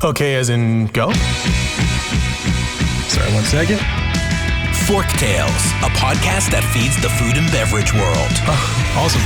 Okay, as in go? Sorry, 1 second. Forktales, a podcast that feeds the food and beverage world. Oh, awesome.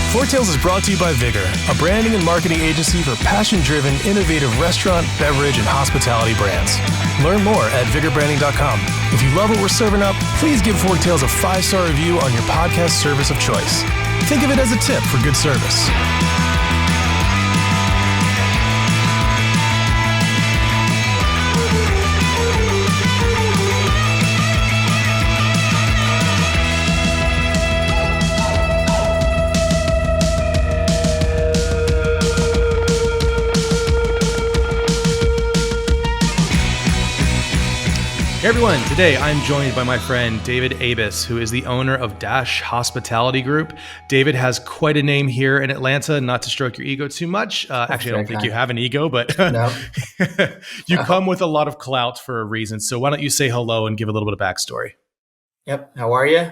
Forktales is brought to you by Vigor, a branding and marketing agency for passion-driven, innovative restaurant, beverage, and hospitality brands. Learn more at vigorbranding.com. If you love what we're serving up, please give Forktales a 5-star review on your podcast service of choice. Think of it as a tip for good service. Hey everyone, today I'm joined by my friend David Abes, who is the owner of Dash Hospitality Group. David has quite a name here in Atlanta, not to stroke your ego too much. Actually, I don't think you have an ego, but No. you come with a lot of clout for a reason. So why don't you say hello and give a little bit of backstory? Yep. How are you?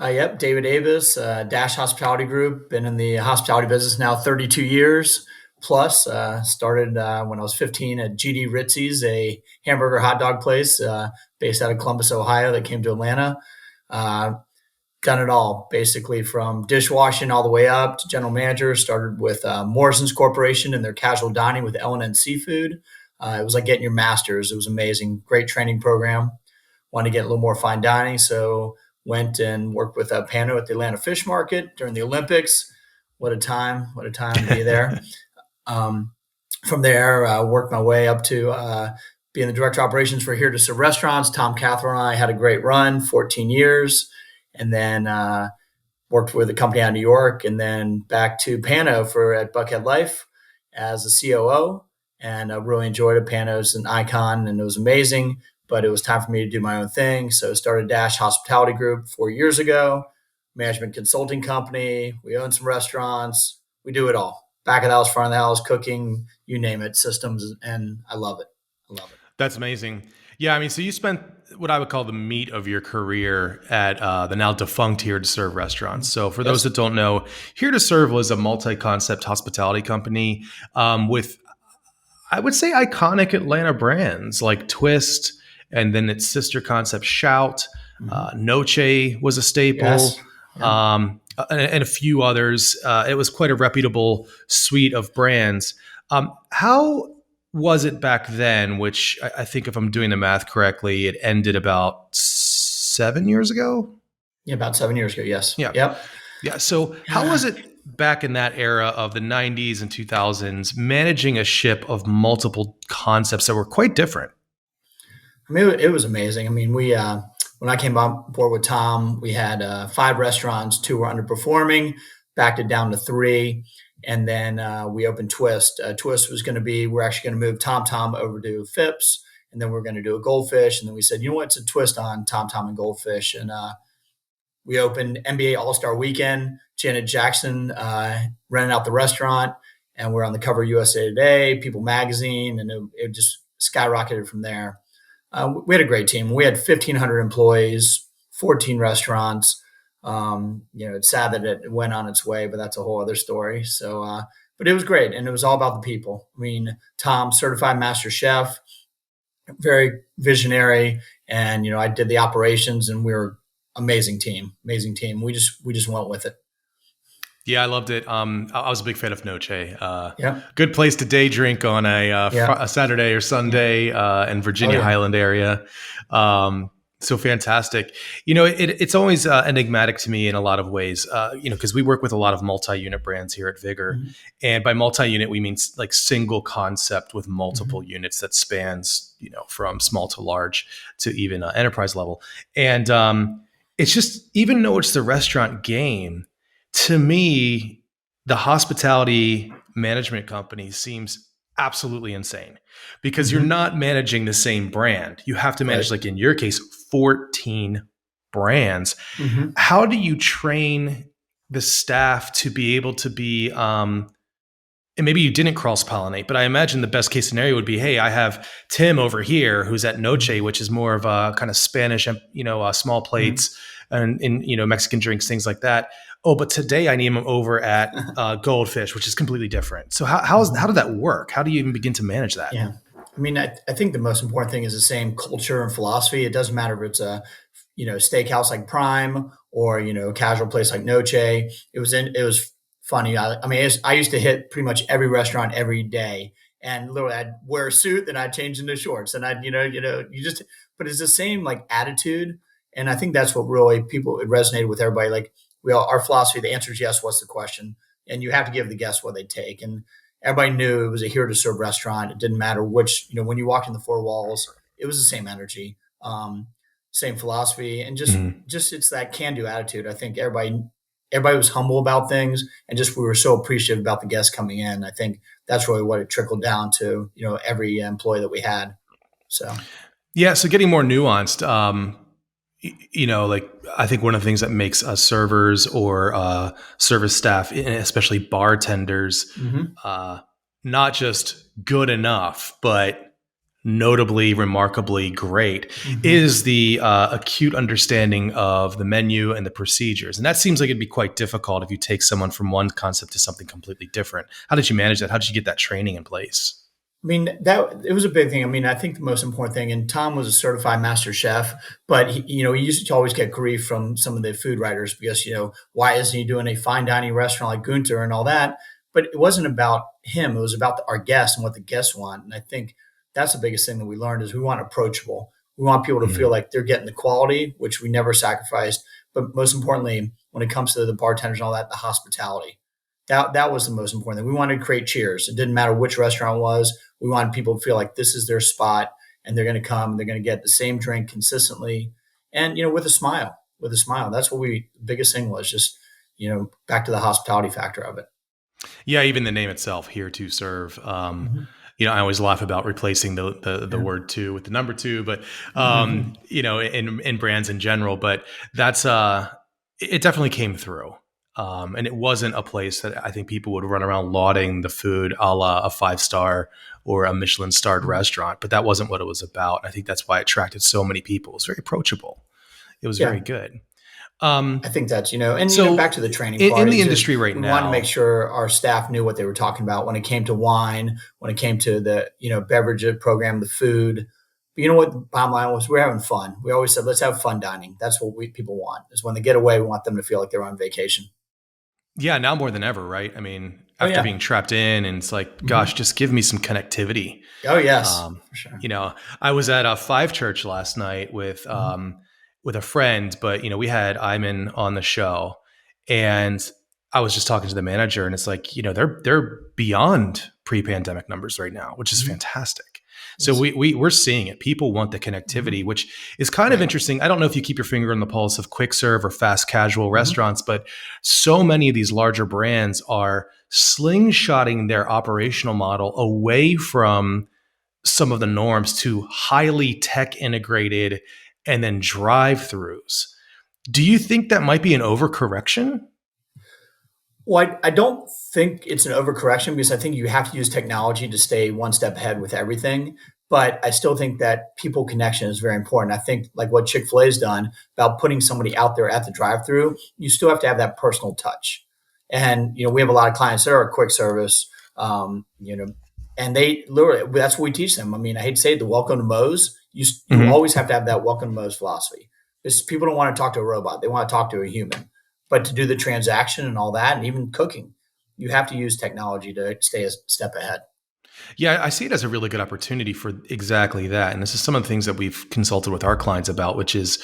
Yep. David Abes, Dash Hospitality Group. Been in the hospitality business now 32 years plus. Started when I was 15 at GD Ritzy's, a hamburger hot dog place based out of Columbus, Ohio, that came to Atlanta. Done it all, basically from dishwashing all the way up to general manager. Started with Morrison's Corporation and their casual dining with L&N Seafood. It was like getting your master's. It was amazing. Great training program. Wanted to get a little more fine dining, so went and worked with Pano at the Atlanta Fish Market during the Olympics. What a time to be there. From there, worked my way up to being the director of operations for Here to Serve Restaurants. Tom Catherine and I had a great run, 14 years, and then worked with a company out of New York, and then back to Pano at Buckhead Life as a COO, and I really enjoyed it. Pano's an icon, and it was amazing, but it was time for me to do my own thing. So I started Dash Hospitality Group 4 years ago, management consulting company. We own some restaurants. We do it all. Back of the house, front of the house, cooking, you name it, systems, and I love it. That's amazing. Yeah, I mean, so you spent what I would call the meat of your career at the now defunct Here to Serve restaurants. So for those that don't know, Here to Serve was a multi-concept hospitality company with, I would say, iconic Atlanta brands like Twist, and then its sister concept Shout. Noche was a staple. Yes. And a few others. It was quite a reputable suite of brands. How was it back then, which I think if I'm doing the math correctly, it ended about 7 years ago? Yeah, about 7 years ago, yes. Yeah. Yep. Yeah. So how was it back in that era of the 90s and 2000s, managing a ship of multiple concepts that were quite different? I mean, it was amazing. I mean, we when I came on board with Tom, we had 5 restaurants, 2 were underperforming, backed it down to 3, and then we opened Twist. Twist was going to be, we're actually going to move Tom over to Phipps, and then we're going to do a Goldfish, and then we said, you know what, it's a twist on Tom and Goldfish, and we opened NBA All-Star Weekend. Janet Jackson rented out the restaurant, and we're on the cover of USA Today, People Magazine, and it just skyrocketed from there. We had a great team. We had 1,500 employees, 14 restaurants. It's sad that it went on its way, but that's a whole other story. So, but it was great, and it was all about the people. I mean, Tom, certified master chef, very visionary, and I did the operations, and we were amazing team. We just went with it. Yeah, I loved it. I was a big fan of Noche. Yeah. Good place to day drink on a Saturday or Sunday in Virginia Highland area. So fantastic. It's always enigmatic to me in a lot of ways, because we work with a lot of multi-unit brands here at Vigor. Mm-hmm. And by multi-unit, we mean like single concept with multiple units that spans, from small to large to even enterprise level. And it's just, even though it's the restaurant game, to me, the hospitality management company seems absolutely insane because you're not managing the same brand. You have to manage, like in your case, 14 brands. Mm-hmm. How do you train the staff to be able to be and maybe you didn't cross pollinate, but I imagine the best case scenario would be, hey, I have Tim over here who's at Noche, which is more of a kind of Spanish, small Mhm. plates and Mexican drinks, things like that. Oh, but today I need him over at Goldfish, which is completely different. So how Mhm. did that work? How do you even begin to manage that? Yeah. I mean, I think the most important thing is the same culture and philosophy. It doesn't matter if it's a, steakhouse like Prime or, a casual place like Noche. It was funny. I mean, I used to hit pretty much every restaurant every day, and literally I'd wear a suit, then I'd change into shorts, and but it's the same like attitude. And I think that's what really it resonated with everybody. Like our philosophy, the answer is yes. What's the question? And you have to give the guests what they take. And everybody knew it was a here to serve restaurant. It didn't matter which, when you walked in the four walls, it was the same energy, same philosophy, and Mhm. just it's that can do attitude. I think everybody was humble about things, and just we were so appreciative about the guests coming in. I think that's really what it trickled down to, every employee that we had. So Yeah, so getting more nuanced, like I think one of the things that makes us servers or service staff, and especially bartenders, mhm. uh, not just good enough, but notably, remarkably great, Mhm. is the acute understanding of the menu and the procedures. And that seems like it'd be quite difficult if you take someone from one concept to something completely different. How did you manage that? How did you get that training in place? I mean, that it was a big thing. I mean, I think the most important thing, and Tom was a certified master chef, but he used to always get grief from some of the food writers because, why isn't he doing a fine dining restaurant like Gunter and all that? But it wasn't about him. It was about our guests and what the guests want. And I think that's the biggest thing that we learned is we want approachable. We want people to feel Mhm. like they're getting the quality, which we never sacrificed. But most importantly, when it comes to the bartenders and all that, the hospitality. That was the most important thing. We wanted to create cheers. It didn't matter which restaurant it was. We wanted people to feel like this is their spot and they're going to come, they're going to get the same drink consistently and, with a smile, with a smile. That's what the biggest thing was just, back to the hospitality factor of it. Yeah, even the name itself, here to serve. Mm-hmm. I always laugh about replacing the Yeah. word two with the number two, but Mm-hmm. in brands in general. But that's it definitely came through. And it wasn't a place that I think people would run around lauding the food a la a 5-star or a Michelin starred restaurant. But that wasn't what it was about. I think that's why it attracted so many people. It was very approachable. It was very Yeah. good. I think that's, and, So back to the training in part the is just, industry right we wanted to make now, sure our staff knew what they were talking about when it came to wine, when it came to the, beverage program, the food. But you know what? The bottom line was we're having fun. We always said, let's have fun dining. That's what people want is when they get away, we want them to feel like they're on vacation. yeah, now more than ever, right? I mean, Oh after yeah. being trapped in, and it's like, gosh, Hmm. just give me some connectivity. Oh yes, Um, for sure. you know, I was at a Five Church last night Hmm. with a friend, but we had Iman on the show, and I was just talking to the manager, and it's like, they're beyond pre-pandemic numbers right now, which is Hmm. fantastic. So Yes. we're seeing it. People want the Hmm. connectivity, which is kind of Right. interesting. I don't know if you keep your finger on the pulse of quick serve or fast casual Hmm. restaurants, but so many of these larger brands are slingshotting their operational model away from some of the norms to highly tech integrated and then drive throughs. Do you think that might be an overcorrection? Well, I don't think it's an overcorrection because I think you have to use technology to stay one step ahead with everything. But I still think that people connection is very important. I think like what Chick-fil-A has done about putting somebody out there at the drive-through, you still have to have that personal touch. And we have a lot of clients that are quick service, and they literally that's what we teach them. I mean, I hate to say it, the welcome to Moe's. You Mm-hmm. always have to have that welcome to Moe's philosophy. Because people don't want to talk to a robot; they want to talk to a human. But to do the transaction and all that, and even cooking, you have to use technology to stay a step ahead. Yeah, I see it as a really good opportunity for exactly that. And this is some of the things that we've consulted with our clients about, which is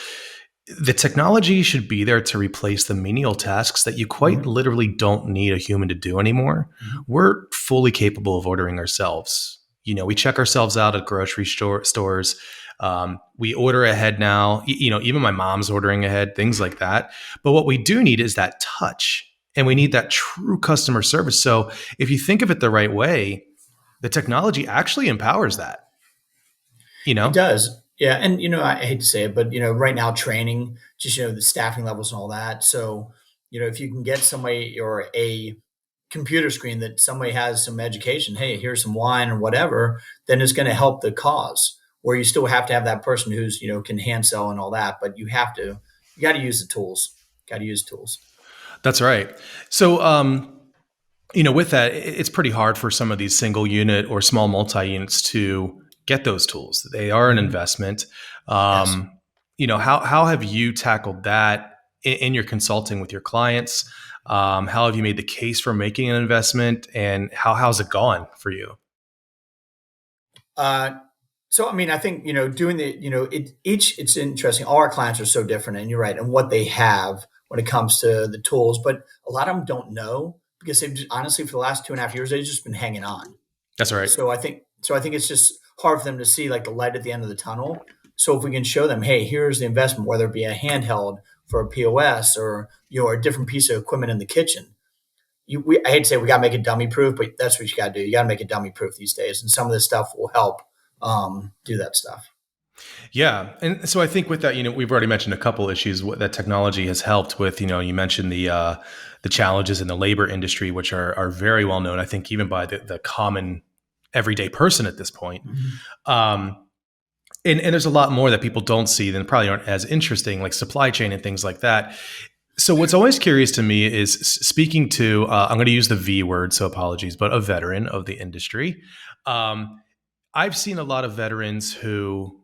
the technology should be there to replace the menial tasks that you quite Mm-hmm. literally don't need a human to do anymore. Mm-hmm. We're fully capable of ordering ourselves. We check ourselves out at grocery stores. We order ahead now. Even my mom's ordering ahead, things like that. But what we do need is that touch, and we need Mm-hmm. that true customer service. So if you think of it the right way, the technology actually empowers that. You It know. does. Yeah. And, I hate to say it, but, right now training, just, the staffing levels and all that. So, if you can get somebody or a computer screen that somebody has some education, hey, here's some wine or whatever, then it's going to help the cause. Where you still have to have that person who's, can hand sell and all that, but you got to use the tools. Got to use tools. That's right. So, with that, it's pretty hard for some of these single unit or small multi units to get those tools. They are an investment. Yes. How have you tackled that in your consulting with your clients? How have you made the case for making an investment, and how's it gone for you? So, I think, doing it's interesting. All our clients are so different, and you're right, and what they have when it comes to the tools, but a lot of them don't know because they've honestly, for the last 2.5 years, they've just been hanging on. That's right. So I think it's just hard for them to see like the light at the end of the tunnel. So if we can show them, hey, here's the investment, whether it be a handheld for a POS or, a different piece of equipment in the kitchen, I hate to say we got to make it dummy proof, but that's what you got to do. You got to make it dummy proof these days. And some of this stuff will help do that stuff. Yeah. And so I think with that, we've already mentioned a couple issues that technology has helped with. You mentioned the challenges in the labor industry, which are very well known, I think, even by the common everyday person at this point. And there's a lot more that people don't see that probably aren't as interesting, like supply chain and things like that. So what's always curious to me is speaking to, I'm going to use the V word, so apologies, but a veteran of the industry. I've seen a lot of veterans who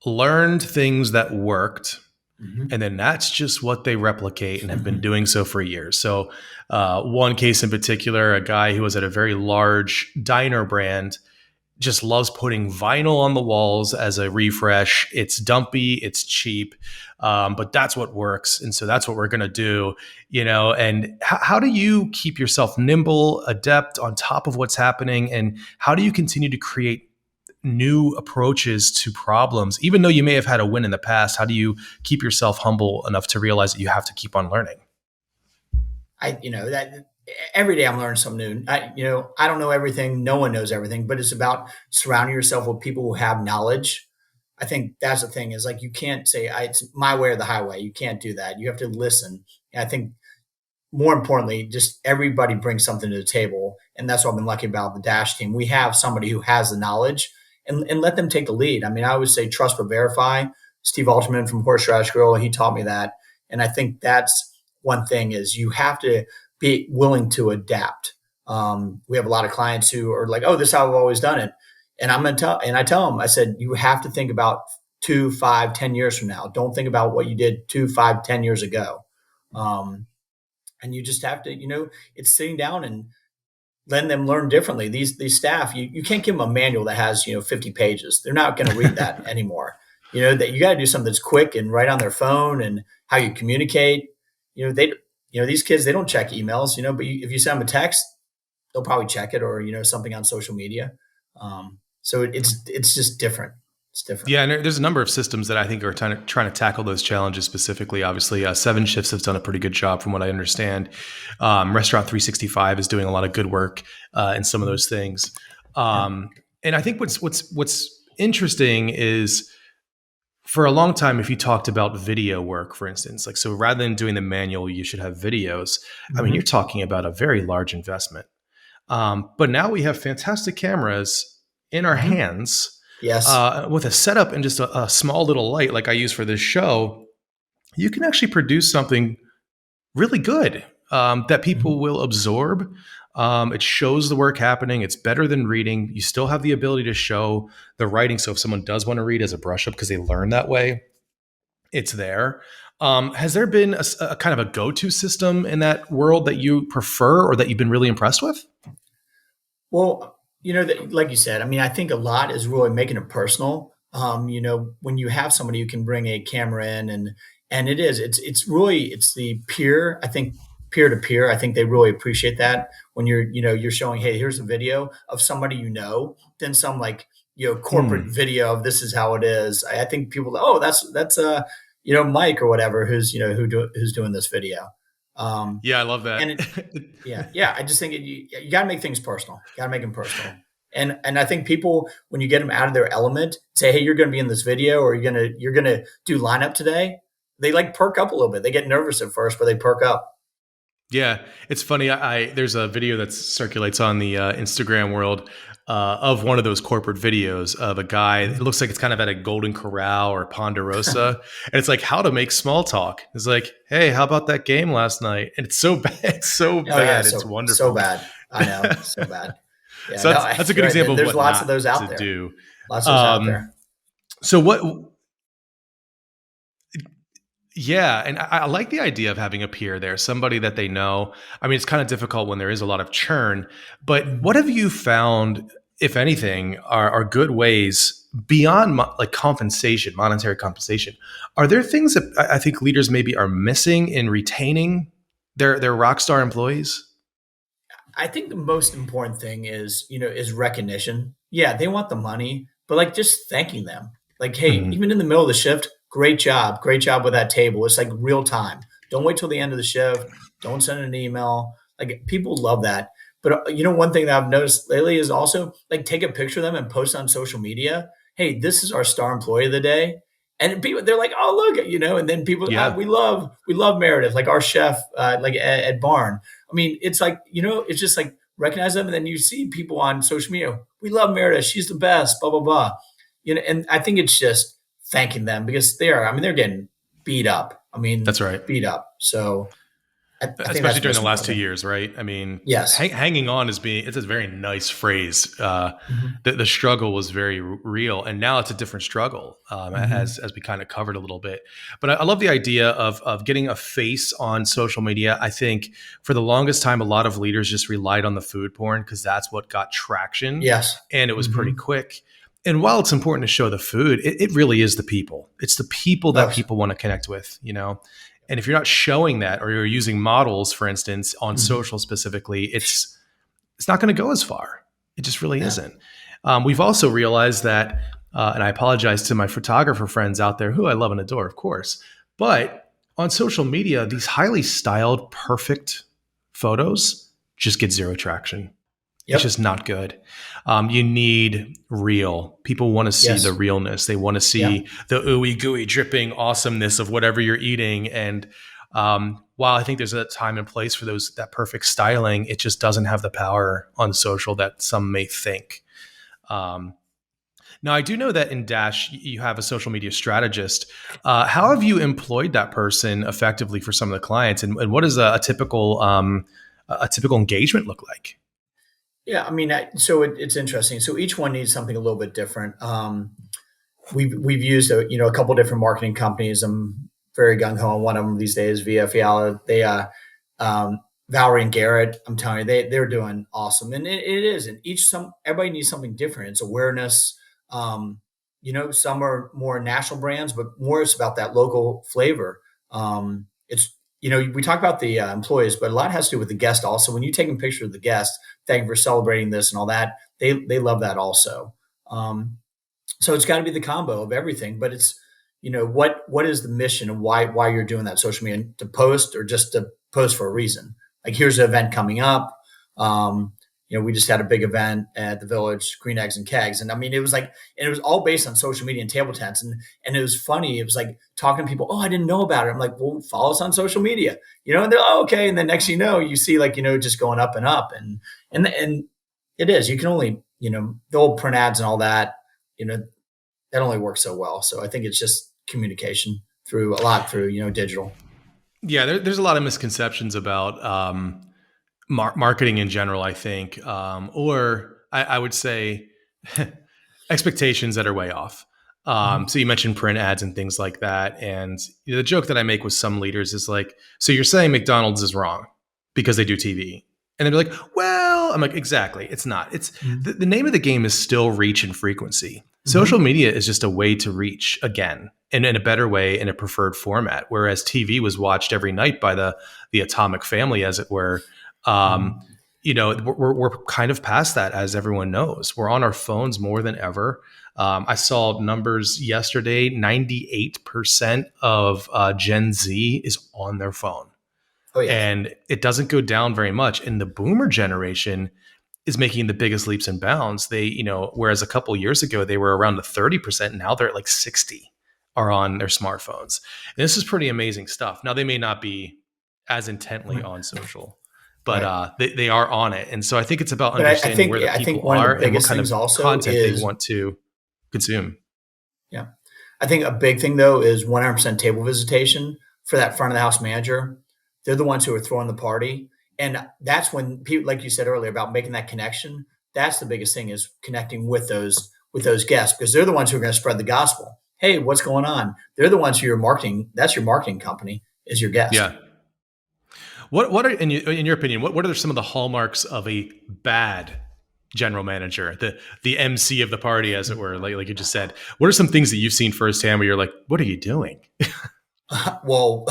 learned things that worked, and then that's just what they replicate and have been doing so for years. So one case in particular, a guy who was at a very large diner brand just loves putting vinyl on the walls as a refresh. It's dumpy, it's cheap, but that's what works. And so that's what we're going to do, and how do you keep yourself nimble, adept, on top of what's happening? And how do you continue to create new approaches to problems? Even though you may have had a win in the past, how do you keep yourself humble enough to realize that you have to keep on learning? That every day I'm learning something new. I don't know everything. No one knows everything, but it's about surrounding yourself with people who have knowledge. I think that's the thing is like, you can't say it's my way or the highway. You can't do that. You have to listen. And I think more importantly, just everybody brings something to the table. And that's what I've been lucky about the Dash team. We have somebody who has the knowledge and let them take the lead. I always say trust but verify. Steve Alterman from Horseradish Grill, he taught me that. And I think that's one thing is you have to be willing to adapt. We have a lot of clients who are like, oh, this is how I've always done it. And I tell them, I said, you have to think about 2, 5, 10 years from now. Don't think about what you did 2, 5, 10 years ago. And you just have to, it's sitting down and letting them learn differently. These staff, you can't give them a manual that has, 50 pages. They're not going to read that anymore. That you got to do something that's quick and right on their phone and how you communicate. These kids, they don't check emails, but if you send them a text, they'll probably check it or, something on social media. So it's just different. It's different. Yeah, and there's a number of systems that I think are trying to tackle those challenges specifically. Obviously, 7 Shifts has done a pretty good job from what I understand. Restaurant 365 is doing a lot of good work in some of those things. And I think what's interesting is for a long time, if you talked about video work, for instance, like, so rather than doing the manual, you should have videos. You're talking about a very large investment. But now we have fantastic cameras in our hands. Yes. With a setup and just a small little light like I use for this show, you can actually produce something really good that people will absorb. It shows the work happening. It's better than reading. You still have the ability to show the writing. So if someone does want to read as a brush up because they learn that way, it's there. Has there been a kind of a go-to system in that world that you prefer or that you've been really impressed with? Well, like you said, I think a lot is really making it personal. When you have somebody who can bring a camera in and it's the peer, I think peer to peer. I think they really appreciate that when you're showing, hey, here's a video of somebody, then some like, corporate video of this is how it is. I think people, oh, that's Mike or whatever, who's doing this video. Yeah, I love that. And I just think you got to make things personal. You got to make them personal. And I think people, when you get them out of their element, say, hey, you're going to be in this video or you're going to do lineup today. They like perk up a little bit. They get nervous at first, but they perk up. Yeah, it's funny. I there's a video that circulates on the Instagram world of one of those corporate videos of a guy. It looks like it's kind of at a Golden Corral or Ponderosa, and it's like how to make small talk. It's like, hey, how about that game last night? And it's so bad. It's so Oh yeah, bad. It's so wonderful. bad. I know, so bad. Yeah, So no, that's a good you're right. example of There's what lots of not those out to there. do. Lots of those out Um, there. so what? Yeah, and I like the idea of having a peer there, somebody that they know. I mean, it's kind of difficult when there is a lot of churn, but what Mhm. have you found, if anything, are good ways beyond like compensation, monetary compensation? Are there things that I think leaders maybe are missing in retaining their rock star employees? I think the most important thing is, is recognition. Yeah, they want the money, but like just thanking them. Like, hey, Mhm. even in the middle of the shift, great job with that table. It's like real time. Don't wait till the end of the shift. Don't send an email. Like people love that. But one thing that I've noticed lately is also like take a picture of them and post on social media. Hey, this is our star employee of the day. And people, they're like, oh look, and then people, Yeah, we love Meredith, like our chef, like at Barn. I mean, it's like, it's just like recognize them. And then you see people on social media. We love Meredith. She's the best, blah, blah, blah. And I think it's just thanking them because they're getting beat up. I mean, that's right. beat up. So I think Especially that's the during the most last important two thing. years, right? I mean, Yes. hanging on is being, it's a very nice phrase. Hmm. The struggle was very real, and now it's a different struggle, Hmm. as we kind of covered a little bit. But I love the idea of getting a face on social media. I think for the longest time, a lot of leaders just relied on the food porn because that's what got traction, Yes. and it was pretty Hmm. quick. And while it's important to show the food, it really is the people. It's the people that Oh, people want to connect with, you know. And if you're not showing that, or you're using models, for instance, on hmm. social specifically, it's not going to go as far. It just really Yeah. isn't. We've also realized that, and I apologize to my photographer friends out there, who I love and adore, of course, but on social media, these highly styled, perfect photos just get zero traction. It's just Yep. not good. You need real. People want to see the Yes. realness. They want to Yeah. see the ooey gooey dripping awesomeness of whatever you're eating. And while I think there's a time and place for that perfect styling, it just doesn't have the power on social that some may think. Um, Now, I do know that in Dash, you have a social media strategist. How have you employed that person effectively for some of the clients, and what does a typical engagement look like? Yeah. I mean, it's interesting. So each one needs something a little bit different. We've used a couple different marketing companies. I'm very gung ho on one of them these days. Via Fiala, um, Valerie and Garrett. I'm telling you, they're doing awesome, and it is. And everybody needs something different. It's awareness. Some are more national brands, but more it's about that local flavor. It's we talk about the employees, but a lot has to do with the guest also. When you take a picture of the guest, thank you for celebrating this and all that. They love that also. So it's got to be the combo of everything. But it's what is the mission and why you're doing that social media to post or just to post for a reason. Like here's an event coming up. Um, we just had a big event at the village, Green Eggs and Kegs, and I mean it was like, and it was all based on social media and table tents, and it was funny. It was like talking to people. Oh, I didn't know about it. I'm like, well, follow us on social media, and they're oh, okay. And then next thing you know, you see like just going up and up, and it is. You can only the old print ads and all that. You know that only works so well. So I think it's just communication through digital. Yeah, there's a lot of misconceptions about marketing in general, I think, or I would say expectations that are way off. Mhm. So you mentioned print ads and things like that, and the joke that I make with some leaders is like, "So you're saying McDonald's is wrong because they do TV?" And they're like, "Well," I'm like, "Exactly, it's not. It's Mhm. the name of the game is still reach and frequency. Social Mhm. media is just a way to reach again." And in a better way, in a preferred format, whereas TV was watched every night by the atomic family, as it were. Um, Mhm. we're kind of past that, as everyone knows. We're on our phones more than ever. I saw numbers yesterday: 98% of Gen Z is on their phone, Oh yeah. and it doesn't go down very much. And the Boomer generation is making the biggest leaps and bounds. Whereas a couple years ago they were around the 30%, now they're at like 60 are on their smartphones. And this is pretty amazing stuff. Now they may not be as intently Right. on social, but they are on it. And so I think it's about But understanding where the I think people one of the are and what biggest kind things of also content they is, want to consume. yeah, I think a big thing though is 100% table visitation for that front of the house manager. They're the ones who are throwing the party, and that's when people, like you said earlier, about making that connection. That's the biggest thing, is connecting with those guests, because they're the ones who are going to spread the gospel. Hey, what's going on? They're the ones who you're marketing. That's your marketing company, is your guest. Yeah. What are in your opinion? What are some of the hallmarks of a bad general manager, the MC of the party, as it were, like you just said? What are some things that you've seen firsthand where you're like, what are you doing? Well,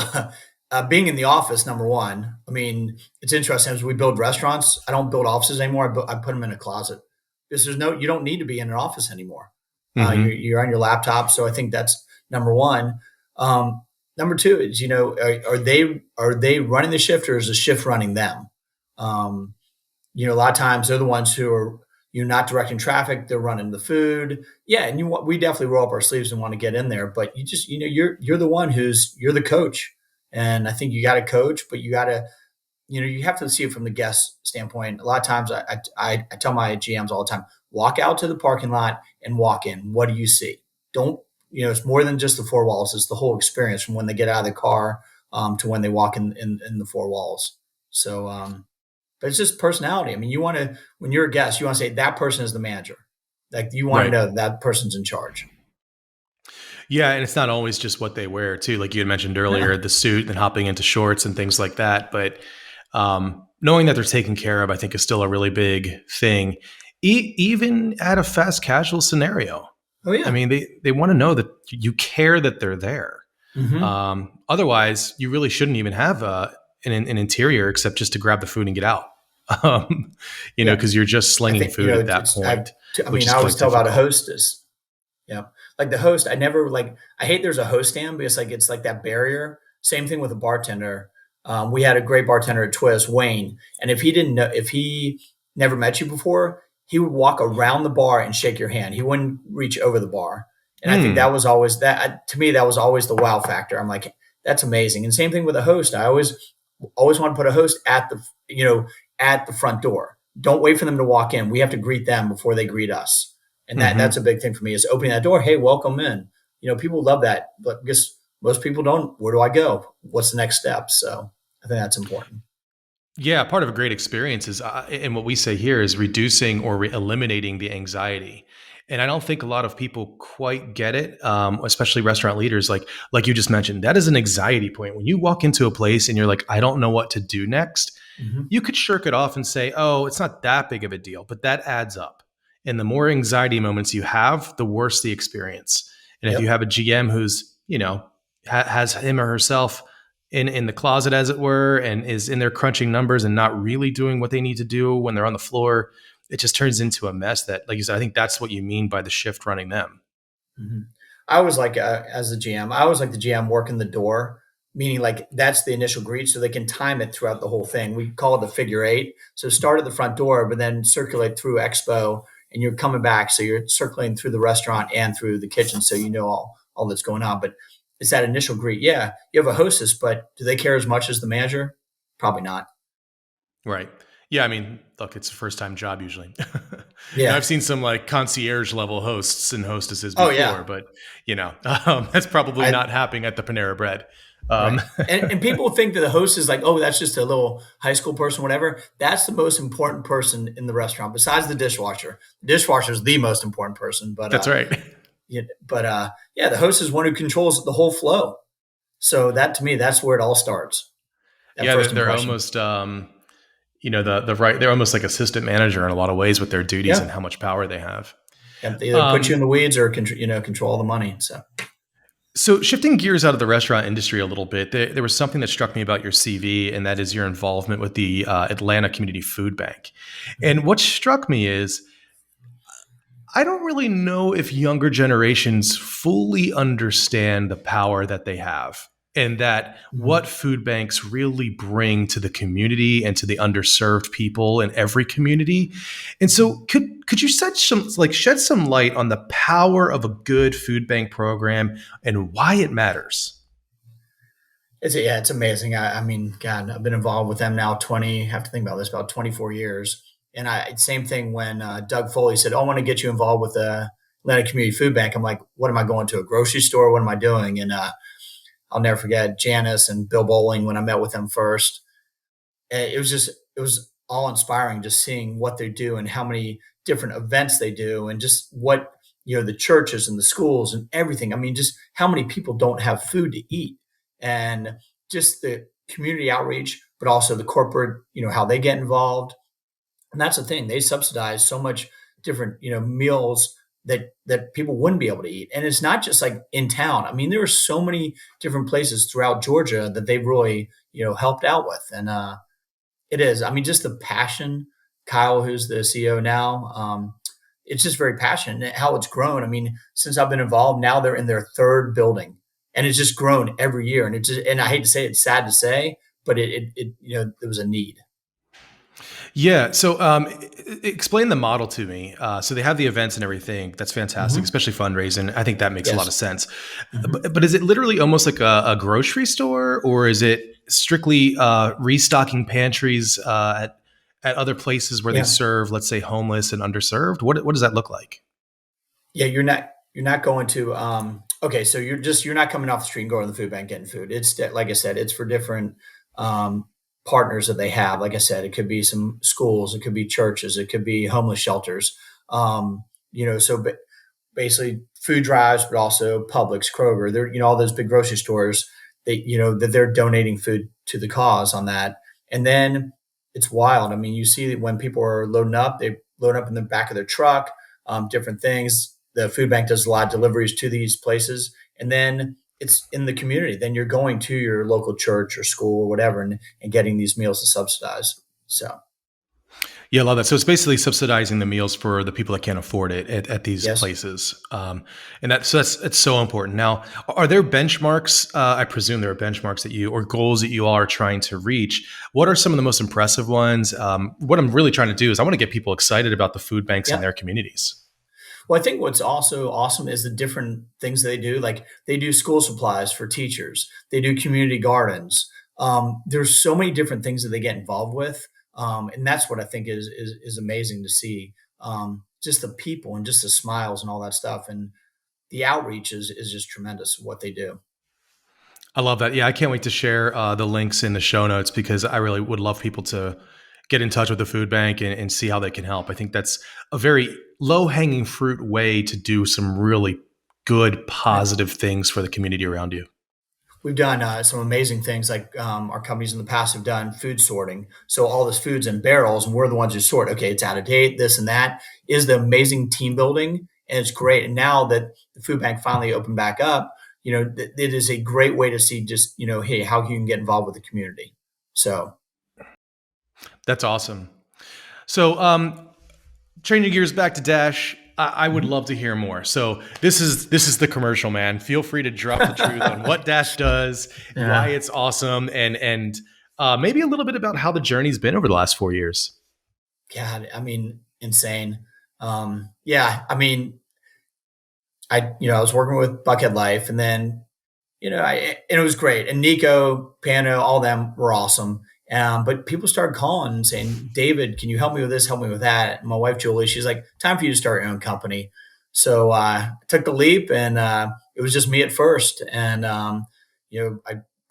being in the office, number one. I mean, it's interesting as we build restaurants. I don't build offices anymore. I put them in a closet, because you don't need to be in an office anymore. Mm-hmm. You're on your laptop. So I think that's number one. Number two is, are they running the shift, or is the shift running them? Um, a lot of times they're the ones who are, not directing traffic. They're running the food. Yeah. And we definitely roll up our sleeves and want to get in there, but you just, you're the one you're the coach. And I think you got to coach, but you got to, you have to see it from the guest standpoint. A lot of times I tell my GMs all the time, walk out to the parking lot and walk in. What do you see? Don't, it's more than just the four walls. It's the whole experience from when they get out of the car, to when they walk in the four walls. So, but it's just personality. I mean, when you're a guest, you want to say that person is the manager. Like, you want to Right. know that person's in charge. Yeah, and it's not always just what they wear too. Like you had mentioned earlier, No. the suit and hopping into shorts and things like that. But knowing that they're taken care of, I think, is still a really big thing, even at a fast casual scenario. Oh I yeah. mean, they want to know that you care that they're there. Mm-hmm. Otherwise, you really shouldn't even have an interior except just to grab the food and get out. Um, Yeah. because you're just I slinging think, food at that point, which I is always quite tell about a difficult. hostess. Yeah. Like the host, I hate there's a host stand, because it's like that barrier. Same thing with a bartender. We had a great bartender at Twist, Wayne. And if he never met you before, he would walk around the bar and shake your hand. He wouldn't reach over the bar. And I think that Hmm. was always to me, that was always the wow factor. I'm like, that's amazing. And same thing with a host. I always want to put a host at the front door. Don't wait for them to walk in. We have to greet them before they greet us. And that's Mm-hmm. a big thing for me, is opening that door. Hey, welcome in. People love that, but because most people don't. Where do I go? What's the next step? So I think that's important. Yeah, part of a great experience is, and what we say here is reducing or eliminating the anxiety. And I don't think a lot of people quite get it, especially restaurant leaders. Like you just mentioned, that is an anxiety point. When you walk into a place and you're like, I don't know what to do next, Mm-hmm. you could shirk it off and say, oh, it's not that big of a deal, but that adds up. And the more anxiety moments you have, the worse the experience. And if you Yep. have a GM who's, has him or herself in the closet, as it were, and is in there crunching numbers and not really doing what they need to do when they're on the floor, it just turns into a mess that, like you said, I think that's what you mean by the shift running them. Mm-hmm. I was like, as a GM, I was like the GM working the door, meaning like that's the initial greet, so they can time it throughout the whole thing. We call it the figure eight. So start at the front door, but then circulate through Expo, and you're coming back. So you're circulating through the restaurant and through the kitchen, so you know all that's going on. But it's that initial greet. Yeah, you have a hostess, but do they care as much as the manager? Probably not. Right. Yeah. I mean, look, it's a first time job usually. Yeah. I've seen some like concierge level hosts and hostesses Oh before, yeah. but that's probably I not happening at the Panera Bread. Right. Um, And people think that the host is like, oh, that's just a little high school person, whatever. That's the most important person in the restaurant, besides the dishwasher. The dishwasher is the most important person, but that's right. yeah, the host is one who controls the whole flow. So that, to me, that's where it all starts. That Yeah, first they're impression. almost the right. They're almost like assistant manager in a lot of ways with their duties and Yeah. how much power they have. Yeah. They either put you in Um, the weeds or control all the money. So so shifting gears out of the restaurant industry a little bit, there was something that struck me about your CV, and that is your involvement with the Atlanta Community Food Bank. And what struck me is I don't really know if younger generations fully understand the power that they have, and that mhm. what food banks really bring to the community and to the underserved people in every community. And so could you shed some light on the power of a good food bank program and why it matters? It's amazing. I mean, God, I've been involved with them now 20, have to think about this, about 24 years. And same thing when Doug Foley said, oh, I want to get you involved with the Atlanta Community Food Bank. I'm like, what am I going to, a grocery store? What am I doing? And I'll never forget Janice and Bill Bowling when I met with them first. It was all inspiring just seeing what they do and how many different events they do and just what, the churches and the schools and everything. I mean, just how many people don't have food to eat, and just the community outreach, but also the corporate, how they get involved. And that's the thing. They subsidize so much different, meals that people wouldn't be able to eat. And it's not just like in town. I mean, there are so many different places throughout Georgia that they've really, helped out with. And it is. I mean, just the passion. Kyle, who's the CEO now, it's just very passionate. And how it's grown. I mean, since I've been involved, now they're in their third building, and it's just grown every year. And and I hate to say it, it's sad to say, but there was a need. Yeah. So, explain the model to me. So they have the events and everything. That's fantastic, Mm-hmm. especially fundraising. I think that makes a lot of Yes. sense. Mm-hmm. But is it literally almost like a grocery store, or is it strictly restocking pantries at other places where they Yeah. serve, let's say, homeless and underserved? What does that look like? Yeah, you're not going to okay, so you're not coming off the street and going to the food bank getting food. Like I said, it's for different um partners that they have. Like I said, it could be some schools, it could be churches, it could be homeless shelters. So basically food drives, but also Publix, Kroger, they're, all those big grocery stores, that they're donating food to the cause on that. And then it's wild. I mean, you see that when people are loading up, they load up in the back of their truck, different things. The food bank does a lot of deliveries to these places. And then it's in the community. Then you're going to your local church or school or whatever, and getting these meals to subsidize. So, Yeah, I love that. So it's basically subsidizing the meals for the people that can't afford it at these yes. places, and that's it's so important. Now, are there benchmarks? I presume there are benchmarks that you or goals that you all are trying to reach. What are some of the most impressive ones? What I'm really trying to do is I want to get people excited about the food banks in Yep. their communities. Well, I think what's also awesome is the different things they do. Like they do school supplies for teachers. They do community gardens. There's so many different things that they get involved with, and that's what I think is amazing to see. Just the people and just the smiles and all that stuff, and the outreach is just tremendous. What they do. I love that. Yeah, I can't wait to share the links in the show notes because I really would love people to get in touch with the food bank and see how they can help. I think that's a very low hanging fruit way to do some really good, Yeah. positive things for the community around you. We've done some amazing things, like our companies in the past have done food sorting. So all this food's in barrels, and we're the ones who sort. Okay, it's out of date, this and that. Is the amazing team building, and it's great. And now that the food bank finally opened back up, it is a great way to see just hey, how you can get involved with the community. So That's awesome. So, changing gears back to Dash, I would mhm. love to hear more. So this is the commercial, man. Feel free to drop the truth on what Dash does, why Yeah, it's awesome, and maybe a little bit about how the journey's been over the last 4 years. God, I mean, insane. Yeah, I mean, I was working with Buckhead Life, and then and it was great. And Nico, Pano, all of them were awesome. But people started calling and saying, David, can you help me with this? Help me with that. And my wife, Julie, she's like, time for you to start your own company. So I took the leap, and it was just me at first. And, I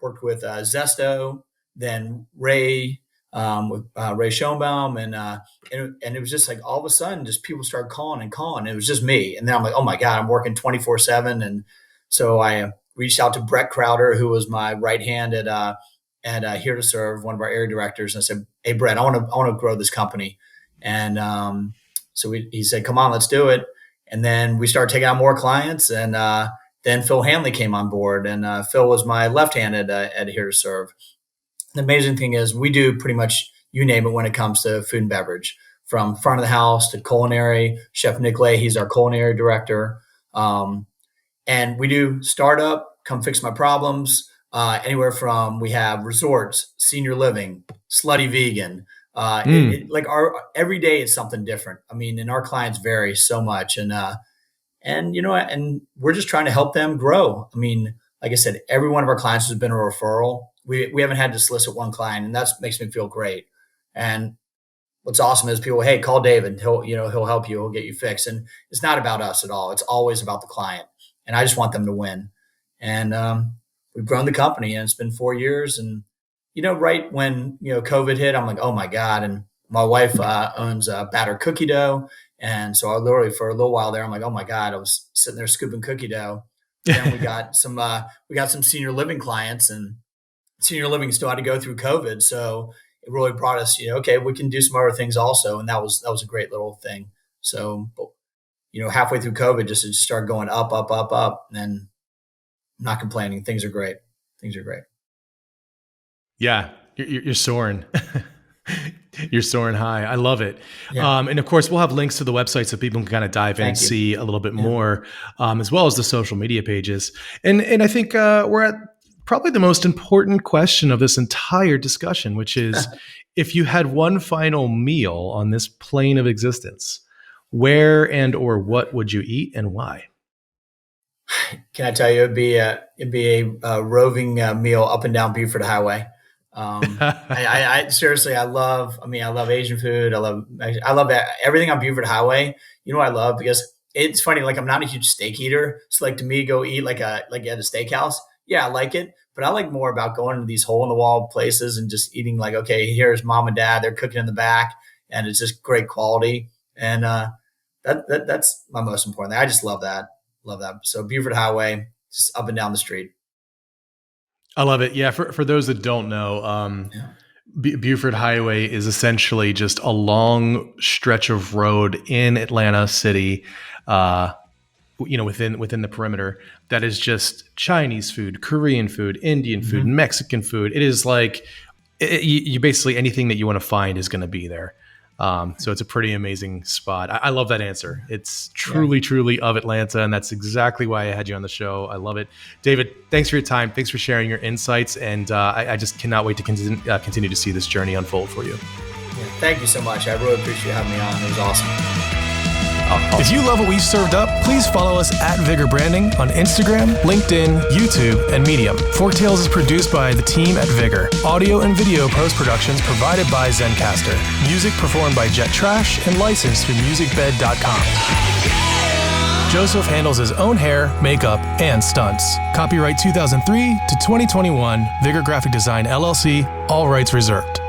worked with Zesto, then Ray, with Ray Schoenbaum. And it was just like all of a sudden, just people started calling and calling. It was just me. And then I'm like, oh my God, I'm working 24/7. And so I reached out to Brett Crowder, who was my right hand at Here to Serve, one of our area directors, and I said, "Hey, Brett, I want to grow this company." And so he said, "Come on, let's do it." And then we started taking on more clients, and then Phil Hanley came on board, and Phil was my left hand at Here to Serve. The amazing thing is, we do pretty much you name it when it comes to food and beverage, from front of the house to culinary. Chef Nick Lay, he's our culinary director. And we do startup, come fix my problems, anywhere from we have resorts, senior living, slutty vegan. Mm. Like our every day is something different. I mean, and our clients vary so much, and and we're just trying to help them grow. I mean, like I said, every one of our clients has been a referral. We haven't had to solicit one client, and that makes me feel great. And what's awesome is people, hey, call David. He'll help you. He'll get you fixed. And it's not about us at all. It's always about the client. And I just want them to win. And we've grown the company, and it's been 4 years. And right when COVID hit, I'm like, oh my God. And my wife owns batter cookie dough, and so I literally for a little while there, I'm like, oh my God, I was sitting there scooping cookie dough. Then we got some senior living clients, and senior living still had to go through COVID, so it really brought us, okay, we can do some other things also, and that was a great little thing. So, halfway through COVID, just it started going up, up, up, up, and I'm not complaining. Things are great. Yeah, you're soaring. You're soaring high. I love it. Yeah. And of course, we'll have links to the website so people can kind of dive in and see a little bit more, as well as the social media pages. And I think we're at probably the most important question of this entire discussion, which is if you had one final meal on this plane of existence, where and or what would you eat and why? Can I tell you, it'd be a roving meal up and down Buford Highway. I seriously, I love Asian food. I love everything on Buford Highway. You know what I love? Because it's funny, like I'm not a huge steak eater. So like to me, go eat like at a steakhouse. Yeah, I like it. But I like more about going to these hole in the wall places and just eating like, okay, here's mom and dad. They're cooking in the back and it's just great quality. And that's my most important thing. I just love that. So Buford Highway, just up and down the street. I love it. Yeah. For those that don't know, Buford Highway is essentially just a long stretch of road in Atlanta City, within the perimeter that is just Chinese food, Korean food, Indian food, Mexican food. It is like you basically anything that you want to find is going to be there. So it's a pretty amazing spot. I love that answer. It's truly of Atlanta, and that's exactly why I had you on the show. I love it. David, thanks for your time. Thanks for sharing your insights, and I just cannot wait to continue to see this journey unfold for you. Yeah, thank you so much. I really appreciate having me on. It was awesome. If you love what we've served up, please follow us at Vigor Branding on Instagram, LinkedIn, YouTube, and Medium. Forktales is produced by the team at Vigor. Audio and video post-productions provided by Zencaster. Music performed by Jet Trash and licensed through musicbed.com. Joseph handles his own hair, makeup, and stunts. Copyright 2003 to 2021, Vigor Graphic Design LLC, all rights reserved.